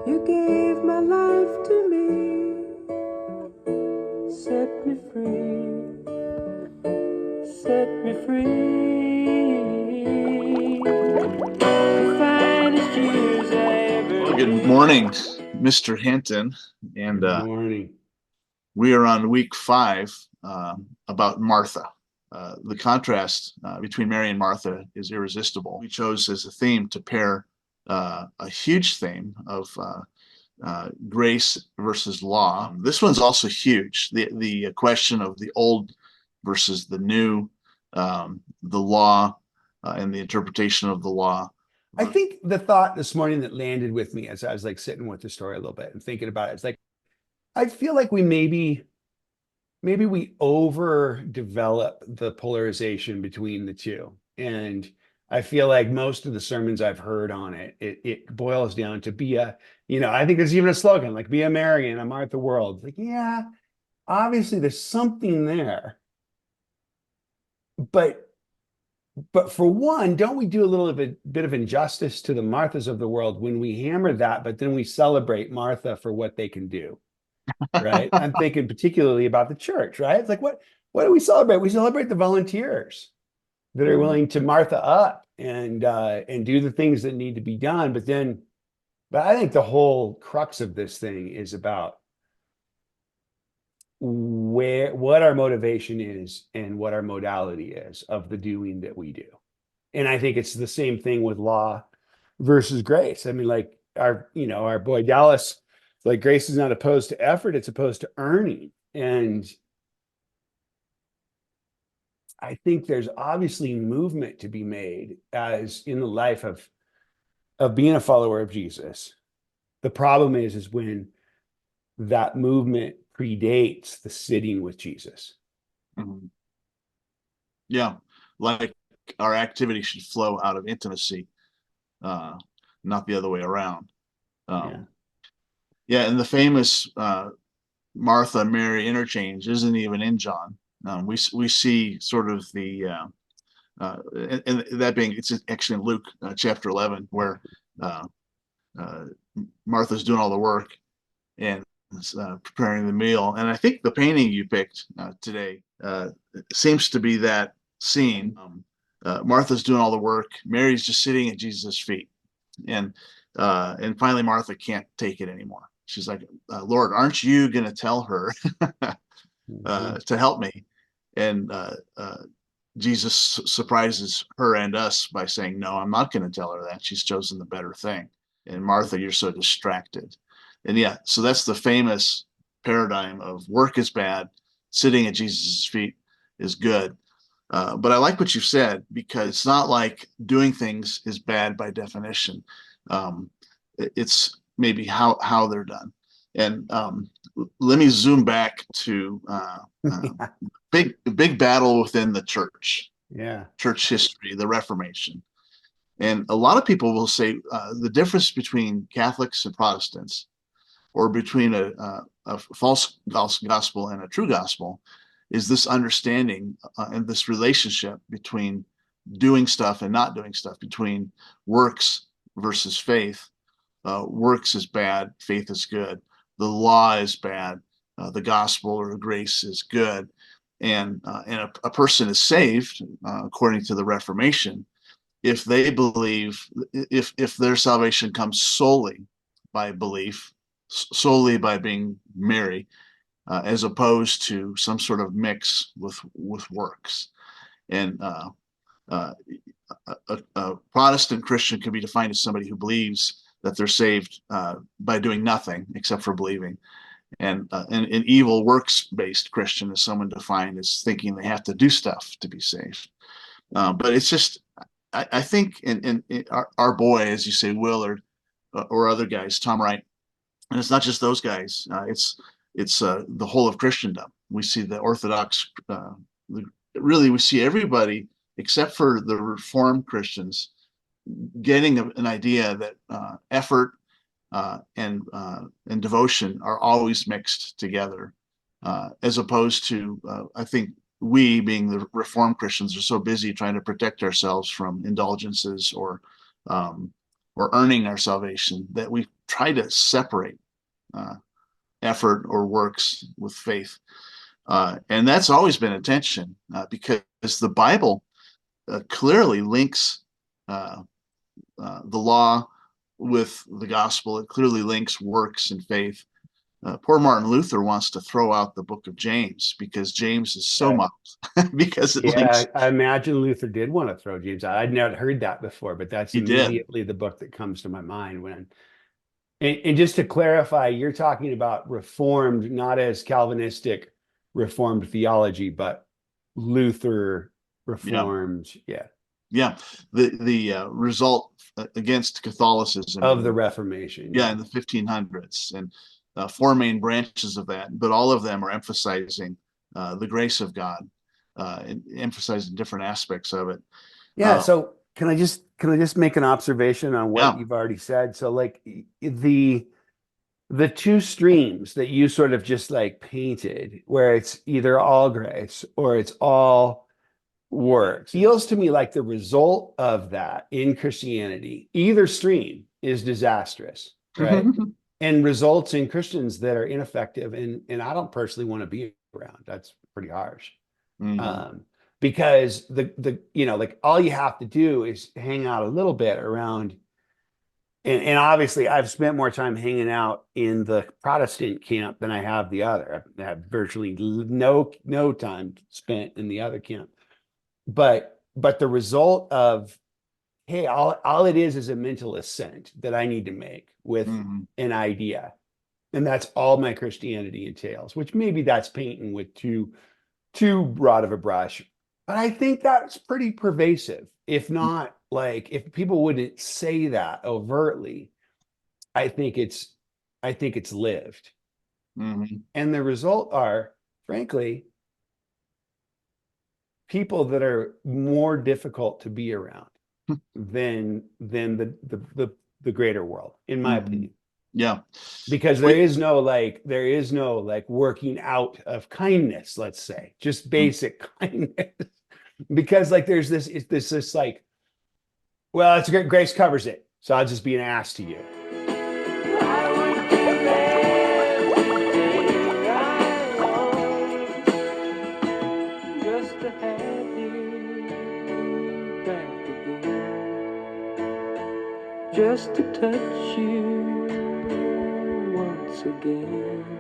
You gave my life to me, set me free, set me free. The finest years I ever Well, good morning, Mr. Hinton. And Good morning. we are on week 5 about Martha. The contrast between Mary and Martha is irresistible. We chose as a theme to pair a huge theme of grace versus law. This one's also huge. The question of the old versus the new, the law and the interpretation of the law. I think the thought this morning that landed with me as I was like sitting with the story a little bit and thinking about it, it's like I feel like we maybe we overdevelop the polarization between the two. And I feel like most of the sermons I've heard on it boils down to be I think there's even a slogan like be a Mary and a Martha world. Like, yeah, obviously there's something there. But for one, don't we do a little of a bit of injustice to the Marthas of the world when we hammer that, but then we celebrate Martha for what they can do, right? I'm thinking particularly about the church, right? It's like what do we celebrate? We celebrate the volunteers that are willing to Martha up and do the things that need to be done. But I think the whole crux of this thing is about what our motivation is and what our modality is of the doing that we do. And I think it's the same thing with law versus grace. I mean, like our boy Dallas, like grace is not opposed to effort, it's opposed to earning. And I think there's obviously movement to be made as in the life of being a follower of Jesus. The problem is when that movement predates the sitting with Jesus. Mhm. Yeah, like our activity should flow out of intimacy, uh, not the other way around. Yeah. Yeah, and the famous Martha Mary interchange isn't even in John. We see sort of and that being it's actually in Luke chapter 11 where uh, uh, Martha's doing all the work and preparing the meal. And I think the painting you picked today seems to be that scene. Martha's doing all the work. Mary's just sitting at Jesus' feet, and finally Martha can't take it anymore. She's like, "Lord, aren't you going to tell her Mhm. to help me?" And Jesus surprises her and us by saying, "No, I'm not going to tell her that. She's chosen the better thing." And Martha, you're so distracted. And yeah, so that's the famous paradigm of work is bad, sitting at Jesus' feet is good. But I like what you said because it's not like doing things is bad by definition. Um, it's maybe how they're done. And let me zoom back to big battle within the Yeah. church history, the Reformation. And a lot of people will say the difference between Catholics and Protestants, or between a false gospel and a true gospel, is this understanding and this relationship between doing stuff and not doing stuff, between works versus faith. Works is bad, faith is good. The law is bad, the gospel or grace is good. And a person is saved according to the Reformation if they believe, if their salvation comes solely by belief, solely by being Mary, as opposed to some sort of mix with works. And uh, a Protestant Christian can be defined as somebody who believes that they're saved by doing nothing except for believing. And an evil works-based Christian is someone defined as thinking they have to do stuff to be saved. But it's just, I think in our boy, as you say, Willard, or other guys, Tom Wright, and it's not just those guys. It's the whole of Christendom. We see the Orthodox, really, we see everybody except for the Reformed Christians getting an idea that effort and devotion are always mixed together, as opposed to I think we, being the Reformed Christians, are so busy trying to protect ourselves from indulgences um, or earning our salvation that we try to separate effort or works with faith. And that's always been a tension because the Bible clearly links the law with the gospel. It clearly links works and faith. Poor Martin Luther wants to throw out the book of James because James is so much because it links. I imagine Luther did want to throw James out. I'd never heard that before, but that's He did. immediately the book that comes to my mind when. And just to clarify, you're talking about Reformed, not as Calvinistic Reformed theology, but Luther Reformed, Yeah, the result against Catholicism of the Reformation. in the 1500s, and four main branches of that, but all of them are emphasizing the grace of God, and emphasizing different aspects of it. So can I just make an observation on what you've already said? So like the two streams that you sort of just like painted, where it's either all grace or it's all works, feels to me like the result of that in Christianity, either stream is disastrous, right? And results in Christians that are ineffective. And I don't personally want to be around. That's pretty harsh. Because the like all you have to do is hang out a little bit around. And obviously I've spent more time hanging out in the Protestant camp than I have the other. I have virtually no time spent in the other camp. But the result of, hey, all it is a mental assent that I need to make with an idea. And that's all my Christianity entails, which maybe that's painting with too broad of a brush. But I think that's pretty pervasive. If not, like, if people wouldn't say that overtly, I think it's lived. And the result are, frankly, people that are more difficult to be around than the greater world, in my opinion. Yeah. Because there is no working out of kindness, let's say, just basic kindness. Because like there's this like, well, it's great, grace covers it, so I'll just be an ass to you. I would give everything I own just to have you back again, just to touch you once again.